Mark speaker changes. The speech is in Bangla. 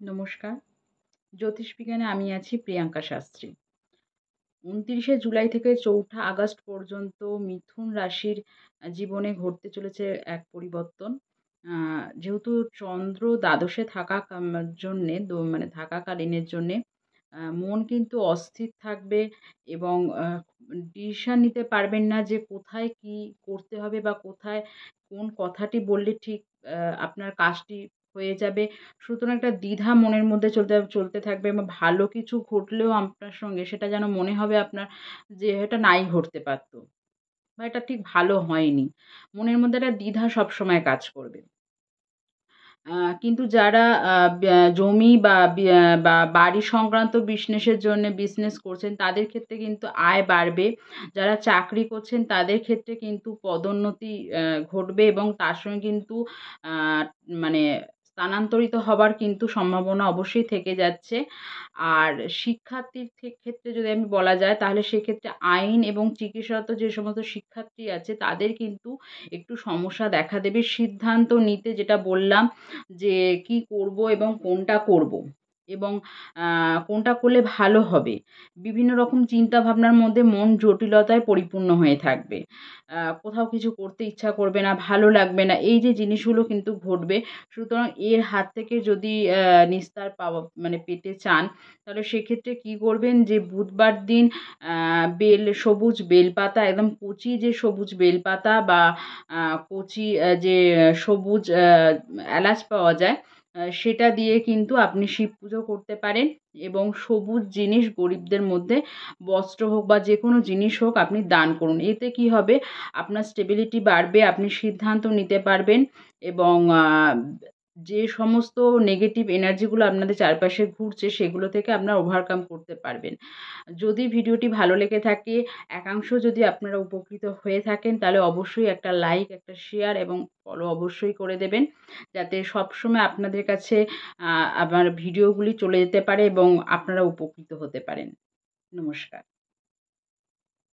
Speaker 1: নমস্কার। জ্যোতিষ বিজ্ঞানে আমি আছি প্রিয়াঙ্কা শাস্ত্রী। ২৯শে জুলাই থেকে ৪ঠা আগস্ট পর্যন্ত মিথুন রাশির জীবনে ঘটতে চলেছে এক পরিবর্তন। আ যেহেতু চন্দ্র দ্বাদশে থাকা জন্যে মানে থাকাকালীনের জন্যে মন কিন্তু অস্থির থাকবে এবং ডিসিশন নিতে পারবেন না যে কোথায় কি করতে হবে বা কোথায় কোন কথাটি বললে ঠিক আপনার কাজটি হয়ে যাবে। সুতরাং একটা দ্বিধা মনের মধ্যে চলতে থাকবে এবং ভালো কিছু ঘটলেও আপনার সঙ্গে সেটা যেন মনে হবে আপনার যে এটা নাই ঘটতে পারত বা এটা ঠিক ভালো হয়নি। মনের মধ্যে একটা দ্বিধা সবসময় কাজ করবে। আ কিন্তু যারা জমি বা বাড়ি সংক্রান্ত বিজনেস করছেন তাদের ক্ষেত্রে কিন্তু আয় বাড়বে। যারা চাকরি করছেন তাদের ক্ষেত্রে কিন্তু পদোন্নতি ঘটবে এবং তার সঙ্গে কিন্তু আ মানে স্থানান্তরিত হবার কিন্তু সম্ভাবনা অবশ্যই থেকে যাচ্ছে। আর শিক্ষার্থীর ক্ষেত্রে যদি আমি বলা যায় তাহলে সেক্ষেত্রে আইন এবং চিকিৎসারত যে সমস্ত শিক্ষার্থী আছে তাদের কিন্তু একটু সমস্যা দেখা দেবে সিদ্ধান্ত নিতে, যেটা বললাম যে কি করব এবং কোনটা করব এবং কোনটা করলে ভালো হবে। বিভিন্ন রকম চিন্তাভাবনার মধ্যে মন জটিলতায় পরিপূর্ণ হয়ে থাকবে। কোথাও কিছু করতে ইচ্ছা করবে না, ভালো লাগবে না। এই যে জিনিসগুলো কিন্তু ঘটবে। সুতরাং এর হাত থেকে যদি নিস্তার পাওয়া মানে পেতে চান, তাহলে সেক্ষেত্রে কি করবেন যে বুধবার দিন আ সবুজ বেলপাতা, একদম কচি যে সবুজ বেলপাতা বা কচি যে সবুজ এলাচ পাওয়া যায়, সেটা দিয়ে কিন্তু আপনি শিব পুজো করতে পারেন এবং সবুজ জিনিস গরিবদের মধ্যে বস্ত্র হোক বা যেকোনো জিনিস হোক আপনি দান করুন। এতে কি হবে, আপনার স্টেবিলিটি বাড়বে, আপনি সিদ্ধান্ত নিতে পারবেন এবং যে সমস্ত নেগেটিভ এনার্জিগুলো আপনাদের চারপাশে ঘুরছে সেগুলো থেকে আপনারা ওভারকাম করতে পারবেন। যদি ভিডিওটি ভালো লেগে থাকে, একাংশ যদি আপনারা উপকৃত হয়ে থাকেন, তাহলে অবশ্যই একটা লাইক, একটা শেয়ার এবং ফলো অবশ্যই করে দেবেন। যাতে সবসময় আপনাদের কাছে আমার ভিডিওগুলি চলে যেতে পারে এবং আপনারা উপকৃত হতে পারেন। নমস্কার।